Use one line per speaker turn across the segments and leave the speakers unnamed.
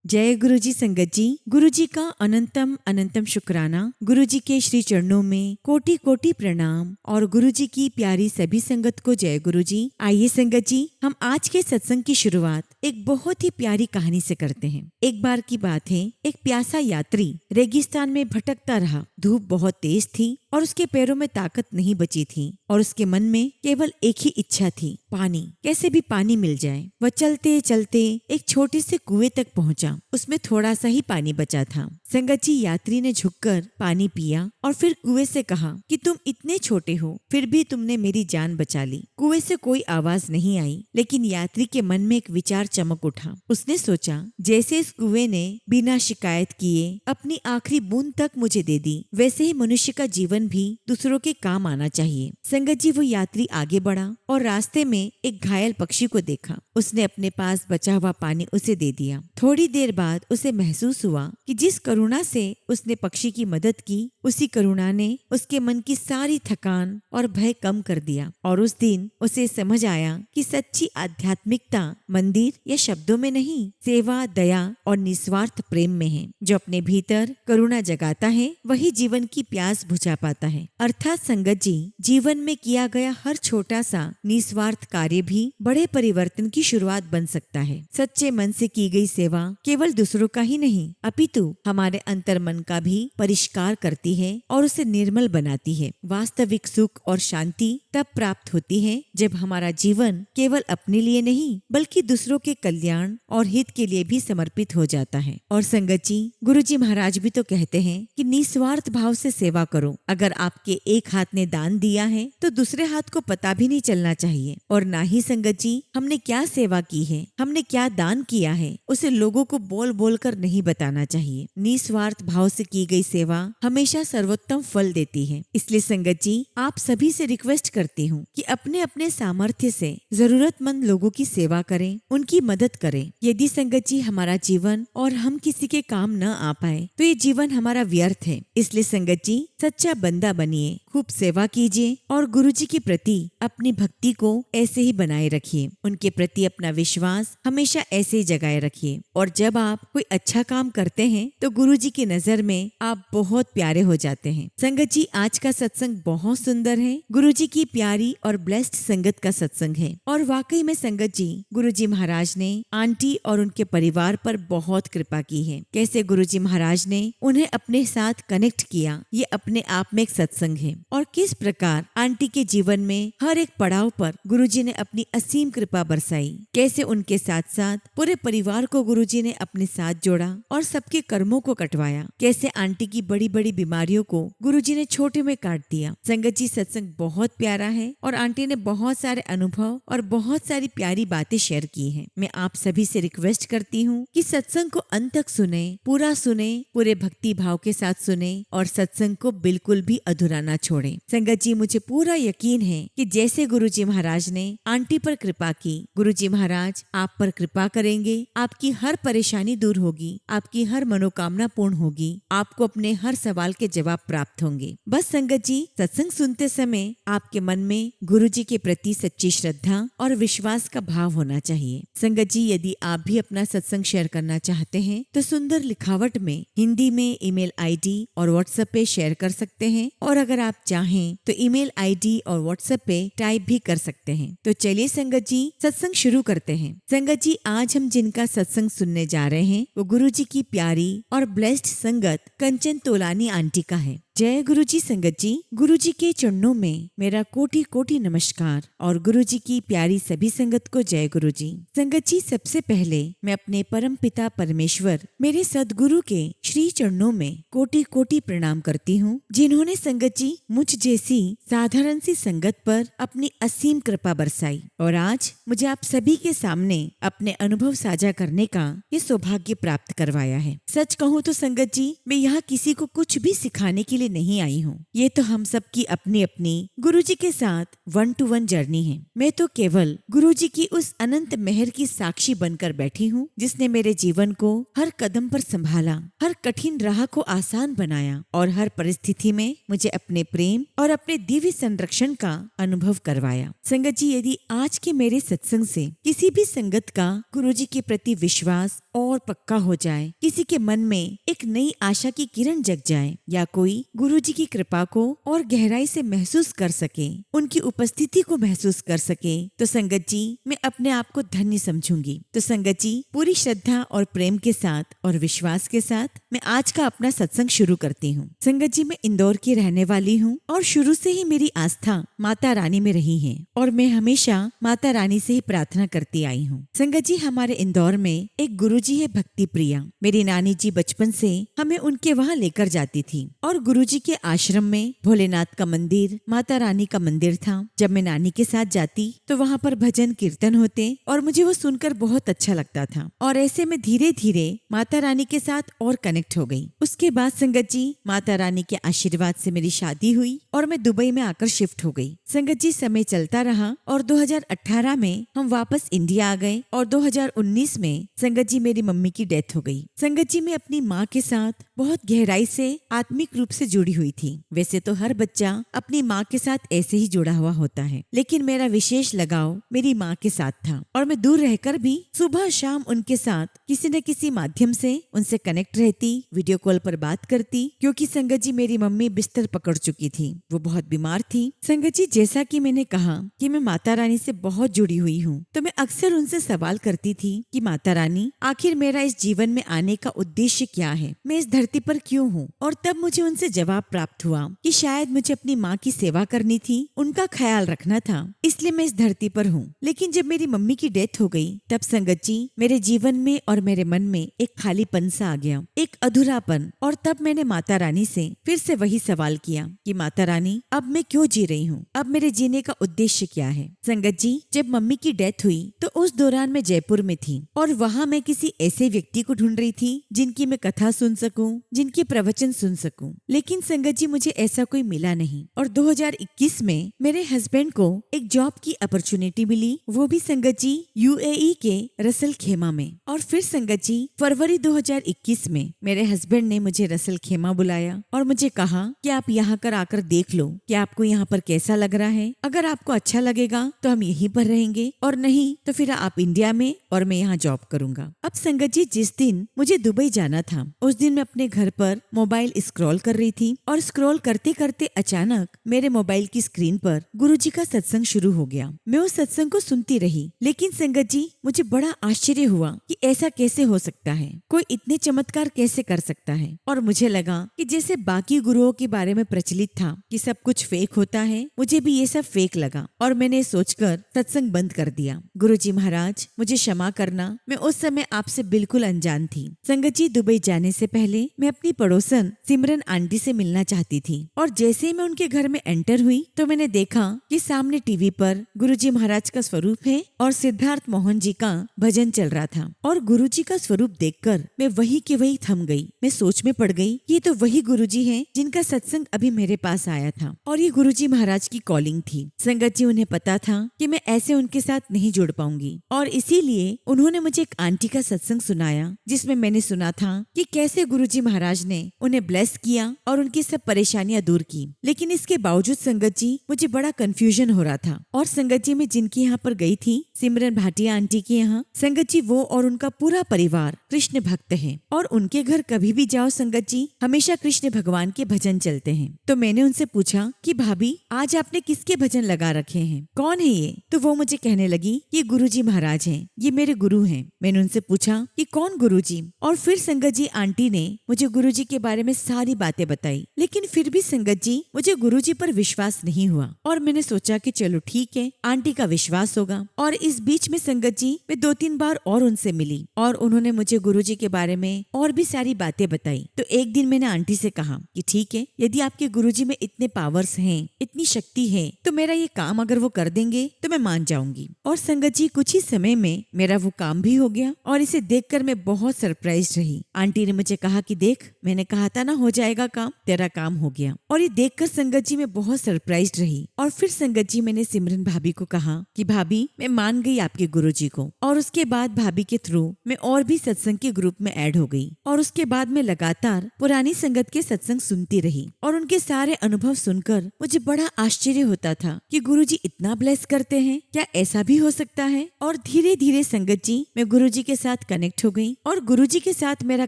जय गुरु जी संगत जी। गुरु जी का अनंतम अनंतम शुक्राना। गुरु जी के श्री चरणों में कोटि कोटि प्रणाम और गुरु जी की प्यारी सभी संगत को जय गुरु जी। आइए संगत जी, हम आज के सत्संग की शुरुआत एक बहुत ही प्यारी कहानी से करते हैं। एक बार की बात है, एक प्यासा यात्री रेगिस्तान में भटकता रहा। धूप बहुत तेज थी और उसके पैरों में ताकत नहीं बची थी और उसके मन में केवल एक ही इच्छा थी, पानी, कैसे भी पानी मिल जाए। वह चलते चलते एक छोटे से कुएं तक पहुंचा। उसमें थोड़ा सा ही पानी बचा था। संगत जी, यात्री ने झुककर पानी पिया और फिर कुएं से कहा कि तुम इतने छोटे हो, फिर भी तुमने मेरी जान बचा ली। कुएं से कोई आवाज नहीं आई, लेकिन यात्री के मन में एक विचार चमक उठा। उसने सोचा, जैसे इस कुएं ने बिना शिकायत किए अपनी आखिरी बूंद तक मुझे दे दी, वैसे ही मनुष्य का जीवन भी दूसरों के काम आना चाहिए। संगत जी, वो यात्री आगे बढ़ा और रास्ते में एक घायल पक्षी को देखा। उसने अपने पास बचा हुआ पानी उसे दे दिया। थोड़ी देर बाद उसे महसूस हुआ कि जिस करुणा से उसने पक्षी की मदद की, उसी करुणा ने उसके मन की सारी थकान और भय कम कर दिया। और उस दिन उसे समझ आया कि सच्ची आध्यात्मिकता मंदिर या शब्दों में नहीं, सेवा, दया और निस्वार्थ प्रेम में है। जो अपने भीतर करुणा जगाता है, वही जीवन की प्यास बुझा पाता है। अर्थात संगत जी, जीवन में किया गया हर छोटा सा निस्वार्थ कार्य भी बड़े परिवर्तन की शुरुआत बन सकता है। सच्चे मन से की गई सेवा केवल दूसरों का ही नहीं, अपितु हमारे अंतर मन का भी परिष्कार करती है और उसे निर्मल बनाती है। वास्तविक सुख और शांति तब प्राप्त होती है जब हमारा जीवन केवल अपने लिए नहीं, बल्कि दूसरों के कल्याण और हित के लिए भी समर्पित हो जाता है। और संगत जी, गुरु जी महाराज भी तो कहते हैं कि निस्वार्थ भाव से सेवा करो। अगर आपके एक हाथ ने दान दिया है तो दूसरे हाथ को पता भी नहीं चलना चाहिए। और ना ही संगत जी, हमने क्या सेवा की है, हमने क्या दान किया है, उसे लोगों को बोल बोल कर नहीं बताना चाहिए। निस्वार्थ भाव से की गई सेवा हमेशा सर्वोत्तम फल देती है। इसलिए संगत जी, आप सभी से रिक्वेस्ट करती हूँ कि अपने अपने सामर्थ्य से जरूरतमंद लोगों की सेवा करें, उनकी मदद करें। यदि संगत जी हमारा जीवन और हम किसी के काम न आ पाए तो ये जीवन हमारा व्यर्थ है। इसलिए संगत जी, सच्चा बंदा बनिए, खूब सेवा कीजिए और गुरु जी के प्रति अपनी भक्ति को ऐसे ही बनाए रखिए। उनके प्रति अपना विश्वास हमेशा ऐसे ही जगाए रखिए। और जब आप कोई अच्छा काम करते हैं तो गुरु जी की नजर में आप बहुत प्यारे हो जाते हैं। संगत जी, आज का सत्संग बहुत सुंदर है। गुरु जी की प्यारी और ब्लेस्ड संगत का सत्संग है। और वाकई में संगत जी, गुरु जी महाराज ने आंटी और उनके परिवार पर बहुत कृपा की है। कैसे गुरु जी महाराज ने उन्हें अपने साथ कनेक्ट किया, ये अपने आप में एक सत्संग है। और किस प्रकार आंटी के जीवन में हर एक पड़ाव पर गुरुजी ने अपनी असीम कृपा बरसाई। कैसे उनके साथ साथ पूरे परिवार को गुरुजी ने अपने साथ जोड़ा और सबके कर्मों को कटवाया। कैसे आंटी की बड़ी बड़ी बीमारियों को गुरुजी ने छोटे में काट दिया। संगत जी, सत्संग बहुत प्यारा है और आंटी ने बहुत सारे अनुभव और बहुत सारी प्यारी बातें शेयर की हैं। मैं आप सभी से रिक्वेस्ट करती हूँ कि सत्संग को अंत तक सुने, पूरा सुने, पूरे भक्ति भाव के साथ सुने और सत्संग को बिल्कुल भी अधूरा ना छोड़े। संगत जी, मुझे पूरा यकीन है कि जैसे गुरु जी महाराज ने आंटी पर कृपा की, गुरु जी महाराज आप पर कृपा करेंगे। आपकी हर परेशानी दूर होगी, आपकी हर मनोकामना पूर्ण होगी, आपको अपने हर सवाल के जवाब प्राप्त होंगे। बस संगत जी, सत्संग सुनते समय आपके मन में गुरु जी के प्रति सच्ची श्रद्धा और विश्वास का भाव होना चाहिए। संगत जी, यदि आप भी अपना सत्संग शेयर करना चाहते हैं तो सुंदर लिखावट में हिंदी में ईमेल आईडी और व्हाट्सएप पे शेयर कर सकते हैं। और अगर आप चाहें तो ईमेल आईडी और व्हाट्सएप पे टाइप भी कर सकते हैं। तो चलिए संगत जी, सत्संग शुरू करते हैं। संगत जी, आज हम जिनका सत्संग सुनने जा रहे हैं वो गुरु जी की प्यारी और ब्लेस्ड संगत कंचन तोलानी आंटी का है। जय गुरु जी संगत जी। गुरु जी के चरणों में मेरा कोटि कोटि नमस्कार और गुरु जी की प्यारी सभी संगत को जय गुरु जी। संगत जी, सबसे पहले मैं अपने परम पिता परमेश्वर मेरे सदगुरु के श्री चरणों में कोटि कोटि प्रणाम करती हूँ, जिन्होंने संगत जी मुझ जैसी साधारण सी संगत पर अपनी असीम कृपा बरसाई और आज मुझे आप सभी के सामने अपने अनुभव साझा करने का ये सौभाग्य प्राप्त करवाया है। सच कहूँ तो संगत जी, मैं यहाँ किसी को कुछ भी सिखाने के लिए लिए नहीं आई हूँ। ये तो हम सब की अपनी अपनी गुरुजी के साथ 1-to-1 जर्नी है। मैं तो केवल गुरुजी की उस अनंत मेहर की साक्षी बनकर बैठी हूँ, जिसने मेरे जीवन को हर कदम पर संभाला, हर कठिन राह को आसान बनाया और हर परिस्थिति में मुझे अपने प्रेम और अपने दिव्य संरक्षण का अनुभव करवाया। संगत जी, यदि आज के मेरे सत्संग से किसी भी संगत का गुरुजी के प्रति विश्वास और पक्का हो जाए, किसी के मन में एक नई आशा की किरण जग जाए, या कोई गुरुजी की कृपा को और गहराई से महसूस कर सके, उनकी उपस्थिति को महसूस कर सके, तो संगत जी मैं अपने आप को धन्य समझूंगी। तो संगत जी, पूरी श्रद्धा और प्रेम के साथ और विश्वास के साथ मैं आज का अपना सत्संग शुरू करती हूँ। संगत जी, मैं इंदौर की रहने वाली हूँ और शुरू से ही मेरी आस्था माता रानी में रही है और मैं हमेशा माता रानी से ही प्रार्थना करती आई हूँ। संगत जी, हमारे इंदौर में एक गुरुजी है, भक्ति प्रिया। मेरी नानी जी बचपन से हमें उनके वहाँ लेकर जाती थी और गुरुजी के आश्रम में भोलेनाथ का मंदिर, माता रानी का मंदिर था। जब मैं नानी के साथ जाती तो वहाँ पर भजन कीर्तन होते और मुझे वो सुनकर बहुत अच्छा लगता था और ऐसे में धीरे धीरे माता रानी के साथ और कनेक्ट हो गई। उसके बाद संगत जी, माता रानी के आशीर्वाद से मेरी शादी हुई और मैं दुबई में आकर शिफ्ट हो गई। संगत जी, समय चलता रहा और 2018 में हम वापस इंडिया आ गए और 2019 में संगत जी मेरी मम्मी की डेथ हो गई। संगत जी, मैं अपनी माँ के साथ बहुत गहराई से आत्मिक रूप से जुड़ी हुई थी। वैसे तो हर बच्चा अपनी माँ के साथ ऐसे ही जुड़ा हुआ होता है, लेकिन मेरा विशेष लगाव मेरी माँ के साथ था और मैं दूर रहकर भी सुबह शाम उनके साथ किसी न किसी माध्यम से उनसे कनेक्ट रहती, वीडियो कॉल पर बात करती, क्योंकि संगत जी मेरी मम्मी बिस्तर पकड़ चुकी थी, वो बहुत बीमार थी। संगत जी, जैसा कि मैंने कहा कि मैं माता रानी से बहुत जुड़ी हुई हूँ, तो मैं अक्सर उनसे सवाल करती थी कि माता रानी, आखिर मेरा इस जीवन में आने का उद्देश्य क्या है, मैं इस धरती पर क्यों हूँ। और तब मुझे उनसे जवाब प्राप्त हुआ कि शायद मुझे अपनी माँ की सेवा करनी थी, उनका ख्याल रखना था, इसलिए मैं इस धरती पर हूँ। लेकिन जब मेरी मम्मी की डेथ हो गई, तब संगत जी मेरे जीवन में और मेरे मन में एक खालीपन सा आ गया, एक अधूरापन। और तब मैंने माता रानी से फिर से वही सवाल किया कि माता रानी, अब मैं क्यों जी रही हूँ, अब मेरे जीने का उद्देश्य क्या है। संगत जी, जब मम्मी की डेथ हुई तो उस दौरान मैं जयपुर में थी और वहाँ मैं किसी ऐसे व्यक्ति को ढूंढ रही थी जिनकी मैं कथा सुन सकूं, जिनके प्रवचन सुन सकूं। लेकिन संगत जी, मुझे ऐसा कोई मिला नहीं। और 2021 में मेरे हस्बैंड को एक जॉब की अपॉर्चुनिटी मिली, वो भी संगत जी यूएई के रसल खेमा में। और फिर संगत जी, फरवरी 2021 में मेरे हस्बैंड ने मुझे रसल खेमा बुलाया और मुझे कहा कि आप यहाँ कर आकर देख लो कि आपको यहाँ पर कैसा लग रहा है। अगर आपको अच्छा लगेगा तो हम यहीं पर रहेंगे और नहीं तो फिर आप इंडिया में और मैं यहाँ जॉब करूंगा। अब संगत जी, जिस दिन मुझे दुबई जाना था, उस दिन मैं अपने घर पर मोबाइल स्क्रॉल कर रही थी और स्क्रॉल करते करते अचानक मेरे मोबाइल की स्क्रीन पर गुरुजी का सत्संग शुरू हो गया। मैं उस सत्संग को सुनती रही, लेकिन संगत जी मुझे बड़ा आश्चर्य हुआ कि ऐसा कैसे हो सकता है, कोई इतने चमत्कार कैसे कर सकता है। और मुझे लगा कि जैसे बाकी गुरुओं के बारे में प्रचलित था कि सब कुछ फेक होता है, मुझे भी ये सब फेक लगा और मैंने सोचकर सत्संग बंद कर दिया। गुरुजी महाराज, मुझे क्षमा करना, मैं उस समय आपसे बिल्कुल अनजान थी। संगत जी, दुबई जाने से पहले मैं अपनी पड़ोसन सिमरन आंटी से मिलना चाहती थी और जैसे ही मैं उनके घर में एंटर हुई तो मैंने देखा कि सामने टीवी पर गुरुजी महाराज का स्वरूप है और सिद्धार्थ मोहन जी का भजन चल रहा था। और गुरुजी का स्वरूप देखकर मैं वही के वही थम गई। मैं सोच में पड़ गई, ये तो वही गुरुजी हैं जिनका सत्संग अभी मेरे पास आया था और ये गुरुजी महाराज की कॉलिंग थी। संगत जी, उन्हें पता था कि मैं ऐसे उनके साथ नहीं जुड़ पाऊंगी और इसीलिए उन्होंने मुझे एक आंटी का सत्संग सुनाया, जिसमें मैंने सुना था कि कैसे गुरुजी महाराज ने उन्हें ब्लेस किया और उनकी सब परेशानियां दूर की। लेकिन इसके बावजूद संगत जी मुझे बड़ा कंफ्यूजन हो रहा था। और संगत जी, मैं जिनकी यहाँ पर गई थी, सिमरन भाटिया आंटी के यहाँ, संगत जी वो और उनका पूरा परिवार कृष्ण भक्त है और उनके घर कभी भी जाओ संगत जी, हमेशा कृष्ण भगवान के भजन चलते हैं। तो मैंने उनसे पूछा कि भाभी, आज आपने किसके भजन लगा रखे हैं, कौन है ये? तो वो मुझे कहने लगी ये गुरुजी महाराज हैं, ये मेरे गुरु हैं। मैंने उनसे पूछा कि कौन गुरुजी? और फिर संगत जी आंटी ने मुझे गुरुजी के बारे में सारी बातें बताई। लेकिन फिर भी संगत जी मुझे गुरुजी पर विश्वास नहीं हुआ और मैंने सोचा कि चलो ठीक है, आंटी का विश्वास होगा। और इस बीच में संगत जी मैं 2-3 बार और उनसे मिली और उन्होंने मुझे गुरुजी के बारे में और भी सारी बातें बताई। तो एक दिन मैंने आंटी से कहा कि ठीक है, यदि आपके गुरुजी में इतने पावर्स हैं, इतनी शक्ति है, तो मेरा ये काम अगर वो कर देंगे तो मैं मान जाऊंगी। और संगत जी कुछ ही समय में मेरा वो काम भी हो गया और इसे देखकर मैं बहुत सरप्राइज रही। आंटी ने मुझे कहा कि देख, मैंने कहा था ना हो जाएगा काम। था, तेरा काम हो गया। और ये देखकर संगत जी मैं बहुत सरप्राइज्ड रही। और फिर संगत जी मैंने सिमरन भाभी को कहा कि भाभी मैं मान गई आपके गुरुजी को। और उसके बाद भाभी के थ्रू मैं और भी सत्संग के ग्रुप में ऐड हो गई। और उसके बाद मैं लगातार पुरानी संगत के सत्संग सुनती रही और उनके सारे अनुभव सुनकर मुझे बड़ा आश्चर्य होता था कि गुरुजी इतना ब्लेस करते हैं, क्या ऐसा भी हो सकता है। और धीरे धीरे संगत जी मैं गुरुजी के साथ कनेक्ट हो गई। और गुरुजी के साथ मेरा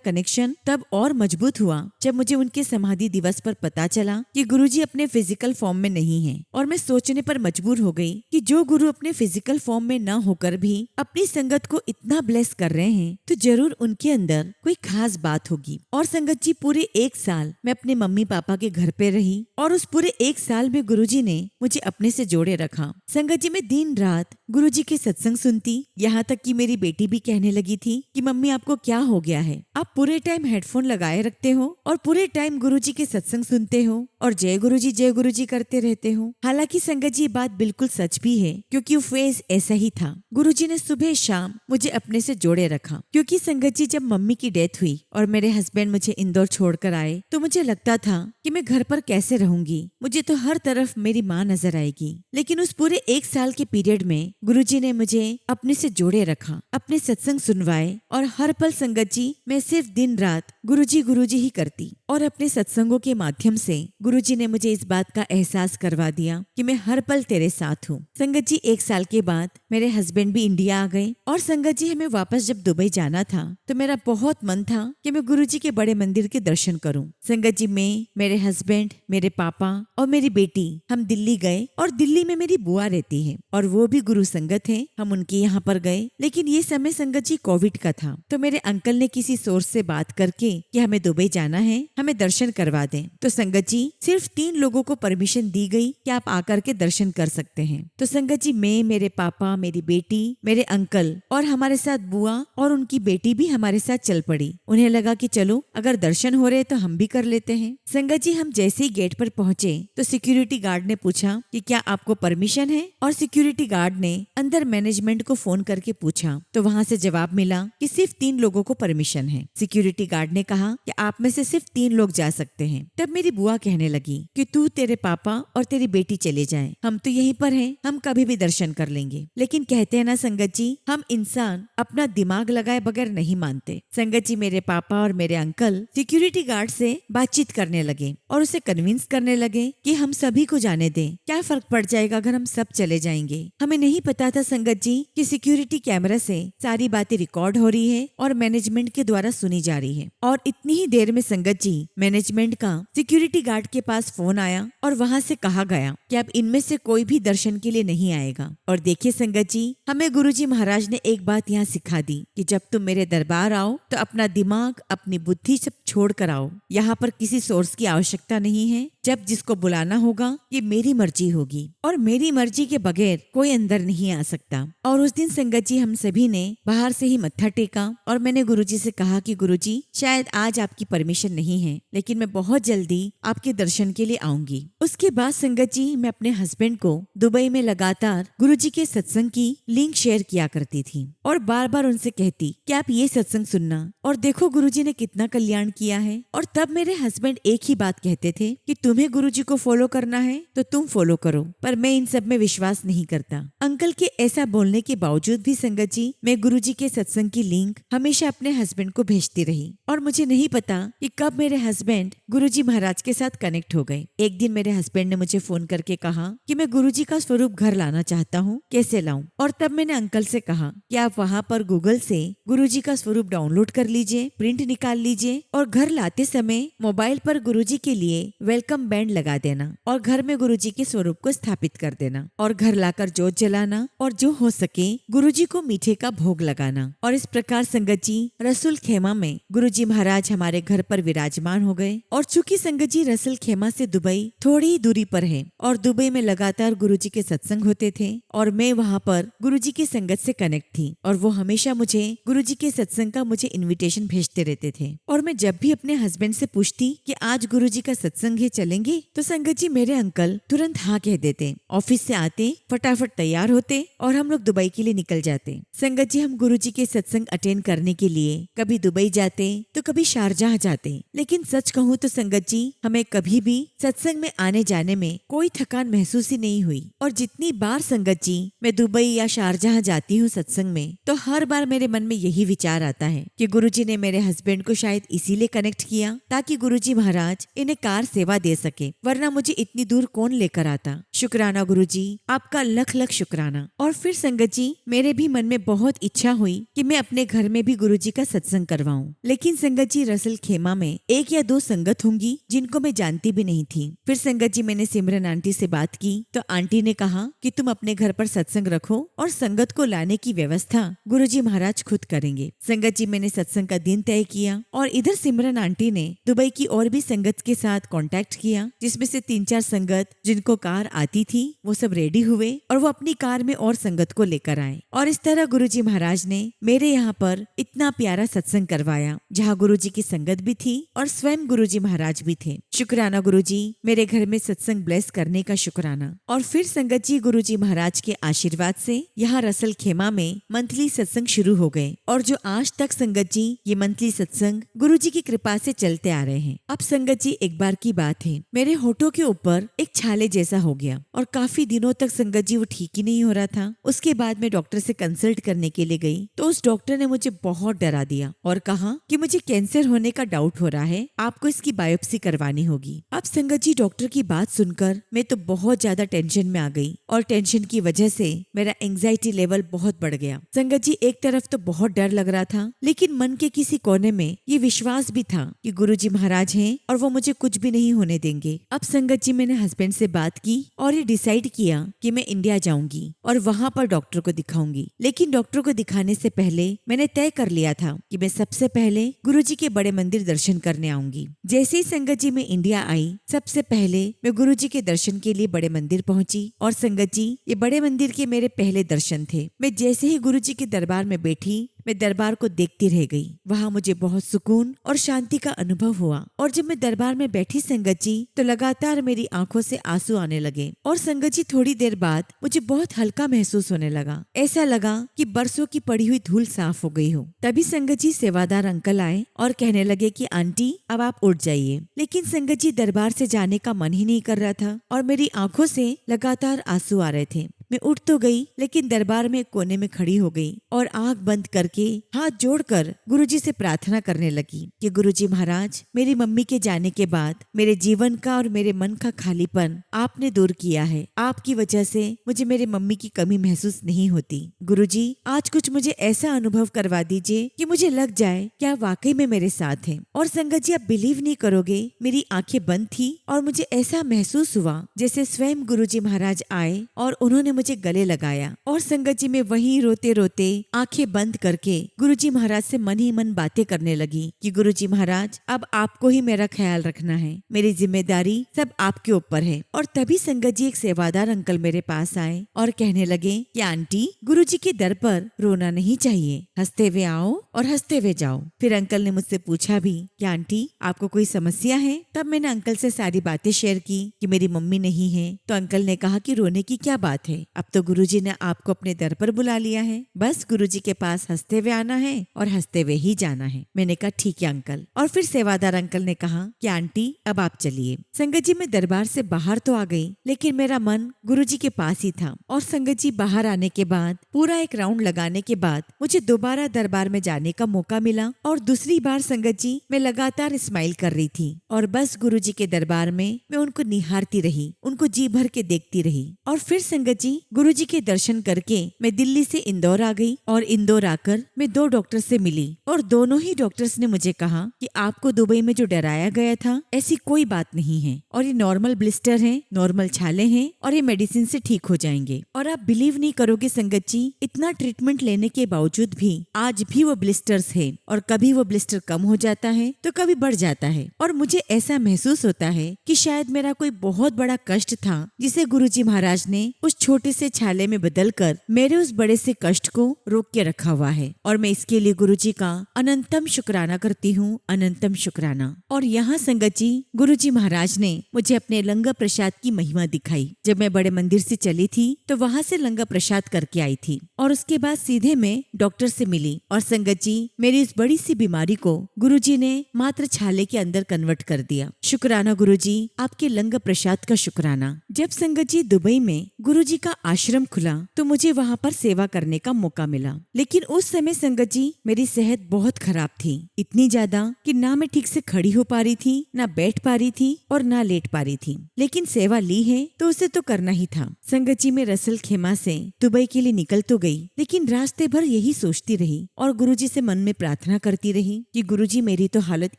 कनेक्शन तब और मजबूत हुआ जब मुझे उनके समाधि दिवस पर पता चला कि गुरुजी अपने फिजिकल फॉर्म में नहीं है। और मैं सोचने पर मजबूर हो गई कि जो गुरु अपने फिजिकल फॉर्म में न होकर भी अपनी संगत को इतना ब्लेस कर रहे हैं तो जरूर उनके अंदर कोई खास बात होगी। और संगत जी पूरे 1 साल मैं अपने मम्मी पापा के घर पे रही और उस पूरे 1 साल में गुरुजी ने मुझे अपने से जोड़े रखा। संगत जी मैं दिन रात गुरुजी के सत्संग सुनती, यहाँ तक कि मेरी बेटी भी कहने लगी थी कि मम्मी आपको क्या हो गया है, आप पूरे टाइम हेडफोन लगाए रखते हो और पूरे टाइम गुरुजी के सत्संग सुनते हो और जय गुरुजी करते रहते हो। हालांकि संगत जी बात बिल्कुल सच भी है, क्योंकि वो फेज ऐसा ही था। गुरुजी ने सुबह शाम मुझे अपने से जोड़े रखा। क्योंकि संगत जी जब मम्मी की डेथ हुई और मेरे हस्बैंड मुझे इंदौर छोड़कर आए तो मुझे लगता था कि मैं घर पर कैसे रहूंगी, मुझे तो हर तरफ मेरी माँ नजर आएगी। लेकिन उस पूरे 1 साल के पीरियड में गुरुजी ने मुझे अपने से जोड़े रखा, अपने सत्संग सुनवाए और हर पल संगत जी मैं सिर्फ दिन रात गुरुजी ही करती। और अपने सत्संगों के माध्यम से गुरुजी ने मुझे इस बात का एहसास करवा दिया कि मैं हर पल तेरे साथ हूँ। संगत जी 1 साल के बाद मेरे हस्बैंड भी इंडिया आ गए और संगत जी हमें वापस जब दुबई जाना था तो मेरा बहुत मन था कि मैं गुरुजी के बड़े मंदिर के दर्शन करूं। संगत जी मैं, मेरे हस्बैंड, मेरे पापा और मेरी बेटी हम दिल्ली गए और दिल्ली में मेरी बुआ रहती है और वो भी गुरु संगत है। हम उनके यहाँ पर गए, लेकिन ये समय संगत जी कोविड का था। तो मेरे अंकल ने किसी सोर्स से बात करके कि हमें दुबई जाना है, हमें दर्शन करवा दें। तो संगत जी सिर्फ 3 लोगों को परमिशन दी गई कि आप आकर के दर्शन कर सकते हैं। तो संगत जी मैं, मेरे पापा, मेरी बेटी, मेरे अंकल और हमारे साथ बुआ और उनकी बेटी भी हमारे साथ चल पड़ी। उन्हें लगा कि चलो अगर दर्शन हो रहे तो हम भी कर लेते हैं। संगत जी हम जैसे ही गेट पर पहुंचे तो सिक्योरिटी गार्ड ने पूछा कि क्या आपको परमिशन है, और सिक्योरिटी गार्ड ने अंदर मैनेजमेंट को फोन करके पूछा तो वहाँ से जवाब मिला कि सिर्फ 3 लोगों को परमिशन है। सिक्योरिटी गार्ड ने कहा कि आप में से सिर्फ 3 लोग जा सकते हैं। तब मेरी बुआ कहने लगी कि तू, तेरे पापा और तेरी बेटी चले जाएं, हम तो यहीं पर हैं, हम कभी भी दर्शन कर लेंगे। लेकिन कहते हैं ना संगत जी, हम इंसान अपना दिमाग लगाए बगैर नहीं मानते। संगत जी मेरे पापा और मेरे अंकल सिक्योरिटी गार्ड से बातचीत करने लगे और उसे कन्विंस करने लगे कि हम सभी को जाने दें, क्या फर्क पड़ जाएगा अगर हम सब चले जाएंगे। हमें नहीं पता था संगत जी कि सिक्योरिटी कैमरा से सारी बातें रिकॉर्ड हो रही है और मैनेजमेंट के द्वारा सुनी जा रही है। और इतनी ही देर में संगत जी मैनेजमेंट का सिक्योरिटी गार्ड के पास फोन आया और वहाँ से कहा गया कि अब इनमें से कोई भी दर्शन के लिए नहीं आएगा। और देखिए संगत जी, हमें गुरुजी महाराज ने एक बात यहाँ सिखा दी कि जब तुम मेरे दरबार आओ तो अपना दिमाग, अपनी बुद्धि सब छोड़ कर आओ। यहाँ पर किसी सोर्स की आवश्यकता नहीं है। जब जिसको बुलाना होगा ये मेरी मर्जी होगी और मेरी मर्जी के बगैर कोई अंदर नहीं आ सकता। और उस दिन संगत जी हम सभी ने बाहर से ही मत्था टेका और मैंने गुरुजी से कहा कि गुरुजी शायद आज आपकी परमिशन नहीं है, लेकिन मैं बहुत जल्दी आपके दर्शन के लिए आऊंगी। उसके बाद संगत जी मैं अपने हस्बैंड को दुबई में लगातार गुरुजी के सत्संग की लिंक शेयर किया करती थी और बार बार उनसे कहती कि आप ये सत्संग सुनना और देखो गुरुजी ने कितना कल्याण किया है। और तब मेरे हस्बैंड एक ही बात कहते थे कि तुम्हें गुरुजी को फॉलो करना है तो तुम फॉलो करो, पर मैं इन सब में विश्वास नहीं करता। अंकल के ऐसा बोलने के बावजूद भी संगत जी मैं गुरुजी के सत्संग की लिंक हमेशा अपने हस्बैंड को भेजती रही और मुझे नहीं पता कि कब मेरे हस्बैंड गुरुजी महाराज के साथ कनेक्ट हो गए। एक दिन मेरे हस्बैंड ने मुझे फोन करके कहा कि मैं गुरुजी का स्वरूप घर लाना चाहता हूँ, कैसे लाऊं? और तब मैंने अंकल से कहा कि आप वहाँ पर गूगल से गुरुजी का स्वरूप डाउनलोड कर लीजिए, प्रिंट निकाल लीजिए और घर लाते समय मोबाइल पर गुरुजी के लिए वेलकम बैंड लगा देना और घर में गुरुजी के स्वरूप को स्थापित कर देना और घर लाकर जोत जलाना और जो हो सके गुरुजी को मीठे का भोग लगाना। और इस प्रकार संगत जी रसूल खेमा में गुरुजी महाराज हमारे घर पर विराजमान हो गए। और चूंकि संगत जी रसूल खेमा से दुबई थोड़ी ही दूरी पर है और दुबई में लगातार गुरुजी के सत्संग होते थे और मैं वहाँ पर गुरुजी की संगत से कनेक्ट थी और वो हमेशा मुझे गुरुजी के सत्संग का मुझे इन्विटेशन भेजते रहते थे। और मैं जब भी अपने हस्बैंड से पूछती कि आज गुरुजी का सत्संग है, चलेंगे, तो संगत जी मेरे अंकल तुरंत हाँ कह देते। ऑफिस से आते फटाफट तैयार होते और हम लोग दुबई के लिए निकल जाते। संगत जी हम गुरुजी के सत्संग अटेंड करने के लिए कभी दुबई जाते तो कभी शारजाह जाते। लेकिन सच कहूँ तो संगत जी हमें कभी भी सत्संग में आने जाने में कोई थकान महसूस ही नहीं हुई। और जितनी बार संगत जी मैं दुबई या शारजाह जाती हूँ सत्संग में, तो हर बार मेरे मन में यही विचार आता है कि गुरुजी ने मेरे हस्बैंड को शायद इसीलिए कनेक्ट किया ताकि गुरुजी महाराज इन्हें कार सेवा दे सके, वरना मुझे इतनी दूर कौन लेकर आता। शुक्राना गुरुजी, आपका लख लख शुक्राना। और फिर संगत जी मेरे भी मन में बहुत इच्छा हुई कि मैं अपने घर में भी गुरुजी का सत्संग करवाऊं। लेकिन संगत जी रसल खेमा में 1 या 2 संगत होंगी जिनको मैं जानती भी नहीं थी। फिर संगत जी मैंने सिमरन आंटी से बात की तो आंटी ने कहा कि तुम अपने घर पर सत्संग रखो और संगत को लाने की व्यवस्था गुरुजी महाराज खुद करेंगे। संगत जी मैंने सत्संग का दिन तय किया और इधर सिमरन आंटी ने दुबई की और भी संगत के साथ कांटेक्ट किया, जिसमें से 3-4 संगत जिनको कार आती थी वो सब रेडी हुए और वो अपनी कार में और संगत को लेकर आए। और इस तरह गुरुजी महाराज ने मेरे यहाँ पर इतना प्यारा सत्संग करवाया जहाँ गुरुजी की संगत भी थी और स्वयं गुरुजी महाराज भी थे। शुक्राना गुरुजी, मेरे घर में सत्संग ब्लेस करने का शुक्राना। और फिर संगत जी गुरुजी महाराज के आशीर्वाद से यहाँ रसल खेमा में मंथली सत्संग शुरू हो गए और जो आज तक संगत जी ये मंथली सत्संग गुरुजी की कृपा से चलते आ रहे हैं। अब संगत जी एक बार की बात है, मेरे होठों के ऊपर एक छाले जैसा हो गया और काफी दिनों तक संगत जी वो ठीक ही नहीं हो रहा था। उसके बाद मैं डॉक्टर से कंसल्ट करने के लिए गई तो उस डॉक्टर ने मुझे बहुत डरा दिया और कहा कि मुझे कैंसर होने का डाउट हो रहा है, आपको इसकी बायोप्सी करवानी होगी। अब संगत जी डॉक्टर की बात सुनकर मैं तो बहुत ज्यादा टेंशन में आ गई और टेंशन की वजह से मेरा एंजाइटी लेवल बहुत बढ़ गया। संगत जी एक तरफ तो बहुत डर लग रहा था, लेकिन मन के किसी कोने में ये विश्वास भी था कि गुरुजी महाराज हैं और वो मुझे कुछ भी नहीं होने देंगे। अब संगत जी मैंने हस्बैंड से बात की और ये डिसाइड किया कि मैं इंडिया जाऊंगी और वहाँ पर डॉक्टर को दिखाऊंगी। लेकिन डॉक्टर को दिखाने से पहले मैंने तय कर लिया था कि मैं सबसे पहले गुरुजी के बड़े मंदिर दर्शन करने आऊंगी। जैसे ही संगत जी मैं इंडिया आई, सबसे पहले मैं गुरुजी के दर्शन के लिए बड़े मंदिर पहुंची और संगत जी ये बड़े मंदिर के मेरे पहले दर्शन थे। मैं जैसे ही गुरुजी के दरबार में बैठी, मैं दरबार को देखती रह गई। वहाँ मुझे बहुत सुकून और शांति का अनुभव हुआ और जब मैं दरबार में बैठी संगत जी, तो लगातार मेरी आंखों से आंसू आने लगे और संगत जी थोड़ी देर बाद मुझे बहुत हल्का महसूस होने लगा। ऐसा लगा कि बरसों की पड़ी हुई धूल साफ हो गई हो। तभी संगत जी सेवादार अंकल आए और कहने लगे कि आंटी अब आप उठ जाइए। लेकिन संगत जी दरबार से जाने का मन ही नहीं कर रहा था और मेरी आंखों से लगातार आंसू आ रहे थे। मैं उठ तो गई, लेकिन दरबार में कोने में खड़ी हो गई और आंख बंद करके हाथ जोड़कर गुरुजी से प्रार्थना करने लगी कि गुरुजी महाराज, मेरी मम्मी के जाने के बाद मेरे जीवन का और मेरे मन का खालीपन आपने दूर किया है। आपकी वजह से मुझे मेरे मम्मी की कमी महसूस नहीं होती। गुरुजी, आज कुछ मुझे ऐसा अनुभव करवा दीजिए कि मुझे लग जाए कि आप वाकई में मेरे साथ हैं। और संगत जी आप बिलीव नहीं करोगे, मेरी आंखें बंद थी और मुझे ऐसा महसूस हुआ जैसे स्वयं गुरुजी महाराज आए और उन्होंने मुझे गले लगाया। और संगत जी में वहीं रोते रोते आंखें बंद करके गुरुजी महाराज से मन ही मन बातें करने लगी कि गुरुजी महाराज अब आपको ही मेरा ख्याल रखना है, मेरी जिम्मेदारी सब आपके ऊपर है। और तभी संगत जी एक सेवादार अंकल मेरे पास आए और कहने लगे कि आंटी, गुरुजी के दर पर रोना नहीं चाहिए, हंसते हुए आओ और हंसते हुए जाओ। फिर अंकल ने मुझसे पूछा भी कि आंटी आपको कोई समस्या है? तब मैंने अंकल से सारी बातें शेयर की कि मेरी मम्मी नहीं है। तो अंकल ने कहा कि रोने की क्या बात है, अब तो गुरुजी ने आपको अपने दर पर बुला लिया है, बस गुरुजी के पास हंसते हुए आना है और हंसते हुए ही जाना है। मैंने कहा ठीक है अंकल। और फिर सेवादार अंकल ने कहा कि आंटी अब आप चलिए। संगत जी मैं दरबार से बाहर तो आ गई, लेकिन मेरा मन गुरुजी के पास ही था। और संगत जी बाहर आने के बाद पूरा एक राउंड लगाने के बाद मुझे दोबारा दरबार में जाने का मौका मिला और दूसरी बार संगत जी मैं लगातार स्माइल कर रही थी और बस गुरुजी के दरबार में मैं उनको निहारती रही, उनको जी भर के देखती रही। और फिर संगत जी गुरुजी के दर्शन करके मैं दिल्ली से इंदौर आ गई और इंदौर आकर मैं 2 डॉक्टर से मिली और दोनों ही डॉक्टर्स ने मुझे कहा कि आपको दुबई में जो डराया गया था ऐसी कोई बात नहीं है और ये नॉर्मल ब्लिस्टर है, नॉर्मल छाले हैं और ये मेडिसिन से ठीक हो जाएंगे। और आप बिलीव नहीं करोगे संगत जी, इतना ट्रीटमेंट लेने के बावजूद भी आज भी वो ब्लिस्टर्स है और कभी वो ब्लिस्टर कम हो जाता है तो कभी बढ़ जाता है। और मुझे ऐसा महसूस होता है कि शायद मेरा कोई बहुत बड़ा कष्ट था जिसे गुरुजी महाराज ने उस छोटे छोटे से छाले में बदलकर मेरे उस बड़े से कष्ट को रोक के रखा हुआ है और मैं इसके लिए गुरुजी का अनंतम शुक्राना करती हूँ, अनंतम शुक्राना। और यहाँ संगत जी, गुरुजी महाराज ने मुझे अपने लंगर प्रसाद की महिमा दिखाई। जब मैं बड़े मंदिर से चली थी तो वहाँ से लंगर प्रसाद करके आई थी और उसके बाद सीधे मैं डॉक्टर से मिली और संगत जी, मेरी इस बड़ी सी बीमारी को गुरुजी ने मात्र छाले के अंदर कन्वर्ट कर दिया। शुक्राना गुरुजी, आपके लंगर प्रसाद का शुक्राना। जब संगत जी दुबई में गुरुजी का आश्रम खुला तो मुझे वहाँ पर सेवा करने का मौका मिला, लेकिन उस समय संगत जी मेरी सेहत बहुत खराब थी, इतनी ज्यादा कि ना मैं ठीक से खड़ी हो पा रही थी, ना बैठ पा रही थी और ना लेट पा रही थी। लेकिन सेवा ली है तो उसे तो करना ही था। संगत जी, मैं रसल खेमा से दुबई के लिए निकल तो गई, लेकिन रास्ते भर यही सोचती रही और गुरुजी से मन में प्रार्थना करती रही कि गुरुजी, मेरी तो हालत